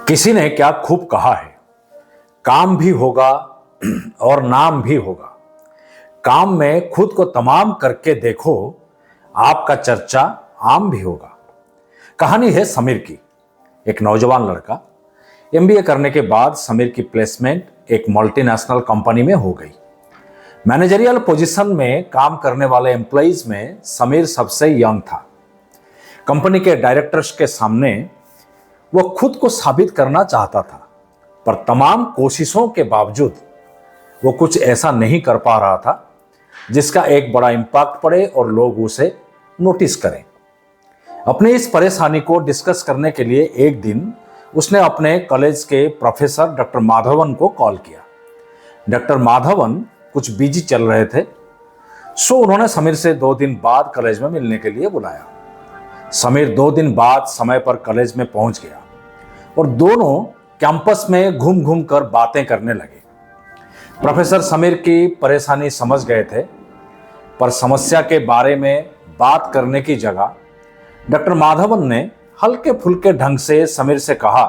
किसी ने क्या खूब कहा है, काम भी होगा और नाम भी होगा। काम में खुद को तमाम करके देखो, आपका चर्चा आम भी होगा। कहानी है समीर की। एक नौजवान लड़का एमबीए करने के बाद समीर की प्लेसमेंट एक मल्टीनेशनल कंपनी में हो गई। मैनेजरियल पोजीशन में काम करने वाले एम्प्लॉइज में समीर सबसे यंग था। कंपनी के डायरेक्टर्स के सामने वो खुद को साबित करना चाहता था, पर तमाम कोशिशों के बावजूद वो कुछ ऐसा नहीं कर पा रहा था जिसका एक बड़ा इम्पैक्ट पड़े और लोग उसे नोटिस करें। अपनी इस परेशानी को डिस्कस करने के लिए एक दिन उसने अपने कॉलेज के प्रोफेसर डॉक्टर माधवन को कॉल किया। डॉक्टर माधवन कुछ बिजी चल रहे थे, सो उन्होंने समीर से 2 दिन बाद कॉलेज में मिलने के लिए बुलाया। समीर 2 दिन बाद समय पर कॉलेज में पहुंच गया और दोनों कैंपस में घूम घूम कर बातें करने लगे। प्रोफेसर समीर की परेशानी समझ गए थे, पर समस्या के बारे में बात करने की जगह डॉक्टर माधवन ने हल्के फुल्के ढंग से समीर से कहा,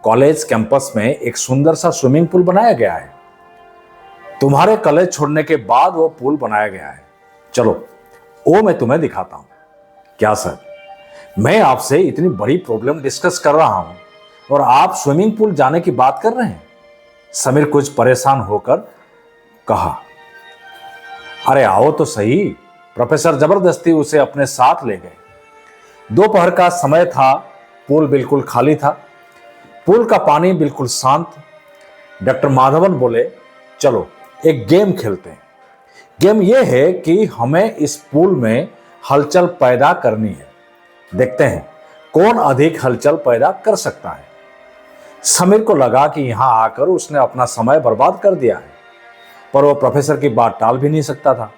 कॉलेज कैंपस में एक सुंदर सा स्विमिंग पूल बनाया गया है। तुम्हारे कॉलेज छोड़ने के बाद वो पूल बनाया गया है। चलो वो मैं तुम्हें दिखाता हूं। क्या सर, मैं आपसे इतनी बड़ी प्रॉब्लम डिस्कस कर रहा हूं और आप स्विमिंग पूल जाने की बात कर रहे हैं? समीर कुछ परेशान होकर कहा। अरे आओ तो सही। प्रोफेसर जबरदस्ती उसे अपने साथ ले गए। दोपहर का समय था, पूल बिल्कुल खाली था, पूल का पानी बिल्कुल शांत। डॉक्टर माधवन बोले, चलो एक गेम खेलते हैं। गेम यह है कि हमें इस पूल में हलचल पैदा करनी है। देखते हैं कौन अधिक हलचल पैदा कर सकता है। समीर को लगा कि यहां आकर उसने अपना समय बर्बाद कर दिया है, पर वो प्रोफेसर की बात टाल भी नहीं सकता था।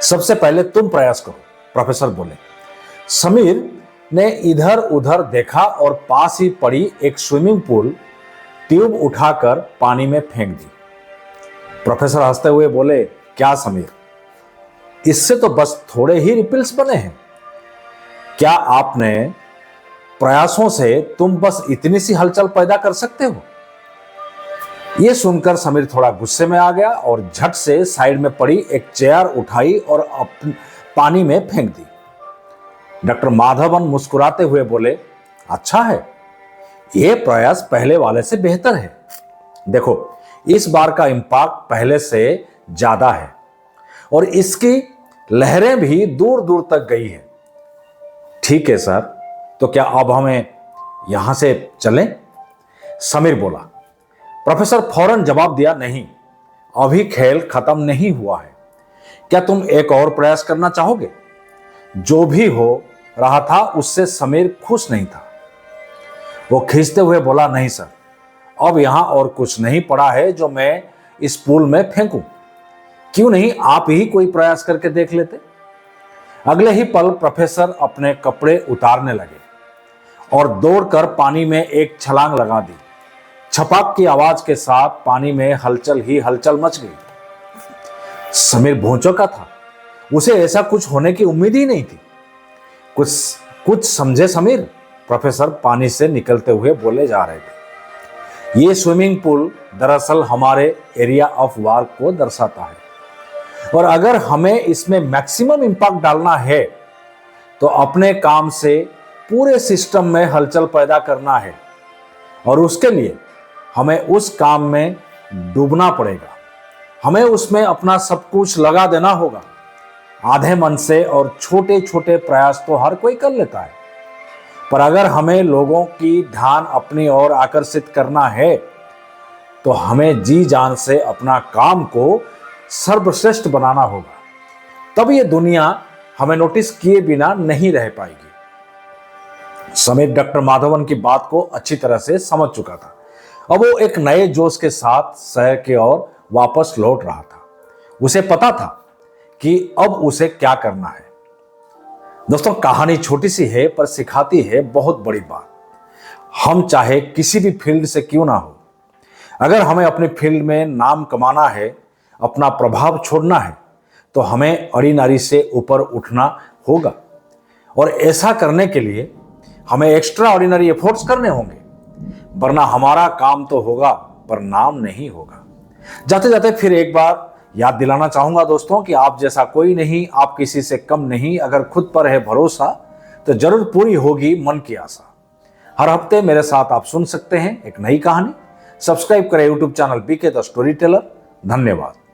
सबसे पहले तुम प्रयास करो, प्रोफेसर बोले। समीर ने इधर उधर देखा और पास ही पड़ी एक स्विमिंग पूल ट्यूब उठाकर पानी में फेंक दी। प्रोफेसर हंसते हुए बोले, क्या समीर, इससे तो बस थोड़े ही रिपल्स बने हैं। क्या आपने प्रयासों से तुम बस इतनी सी हलचल पैदा कर सकते हो? यह सुनकर समीर थोड़ा गुस्से में आ गया और झट से साइड में पड़ी एक चेयर उठाई और पानी में फेंक दी। डॉक्टर माधवन मुस्कुराते हुए बोले, अच्छा है, यह प्रयास पहले वाले से बेहतर है। देखो, इस बार का इंपैक्ट पहले से ज्यादा है और इसकी लहरें भी दूर दूर तक गई है। ठीक है सर, तो क्या अब हमें यहां से चलें? समीर बोला। प्रोफेसर फौरन जवाब दिया, नहीं, अभी खेल खत्म नहीं हुआ है। क्या तुम एक और प्रयास करना चाहोगे? जो भी हो रहा था उससे समीर खुश नहीं था। वो खींचते हुए बोला, नहीं सर, अब यहां और कुछ नहीं पड़ा है जो मैं इस पूल में फेंकूं। क्यों नहीं आप ही कोई प्रयास करके देख लेते? अगले ही पल प्रोफेसर अपने कपड़े उतारने लगे और दौड़कर पानी में एक छलांग लगा दी। छपाक की आवाज के साथ पानी में हलचल ही हलचल मच गई। समीर भौंचक्का था। उसे ऐसा कुछ होने की उम्मीद ही नहीं थी। कुछ समझे समीर? प्रोफेसर पानी से निकलते हुए बोले जा रहे थे। ये स्विमिंग पूल दरअसल हमारे एरिया ऑफ वर्क को दर्शाता है और अगर हमें इसमें मैक्सिमम इंपैक्ट डालना है तो अपने काम से पूरे सिस्टम में हलचल पैदा करना है और उसके लिए हमें उस काम में डूबना पड़ेगा। हमें उसमें अपना सब कुछ लगा देना होगा। आधे मन से और छोटे छोटे प्रयास तो हर कोई कर लेता है, पर अगर हमें लोगों की ध्यान अपनी ओर आकर्षित करना है तो हमें जी जान से अपना काम को सर्वश्रेष्ठ बनाना होगा। तब ये दुनिया हमें नोटिस किए बिना नहीं रह पाएगी। समीर डॉक्टर माधवन की बात को अच्छी तरह से समझ चुका था। अब वो एक नए जोश के साथ शहर की ओर वापस लौट रहा था। उसे पता था कि अब उसे क्या करना है। दोस्तों, कहानी छोटी सी है पर सिखाती है बहुत बड़ी बात। हम चाहे किसी भी फील्ड से क्यों ना हो, अगर हमें अपनी फील्ड में नाम कमाना है, अपना प्रभाव छोड़ना है, तो हमें अड़ी नारी से ऊपर उठना होगा। और ऐसा करने के लिए हमें एक्स्ट्रा ऑर्डिनरी एफर्ट्स करने होंगे, वरना हमारा काम तो होगा पर नाम नहीं होगा। जाते जाते फिर एक बार याद दिलाना चाहूंगा दोस्तों कि आप जैसा कोई नहीं, आप किसी से कम नहीं। अगर खुद पर है भरोसा तो जरूर पूरी होगी मन की आशा। हर हफ्ते मेरे साथ आप सुन सकते हैं एक नई कहानी। सब्सक्राइब करें YouTube channel BK the story teller. धन्यवाद।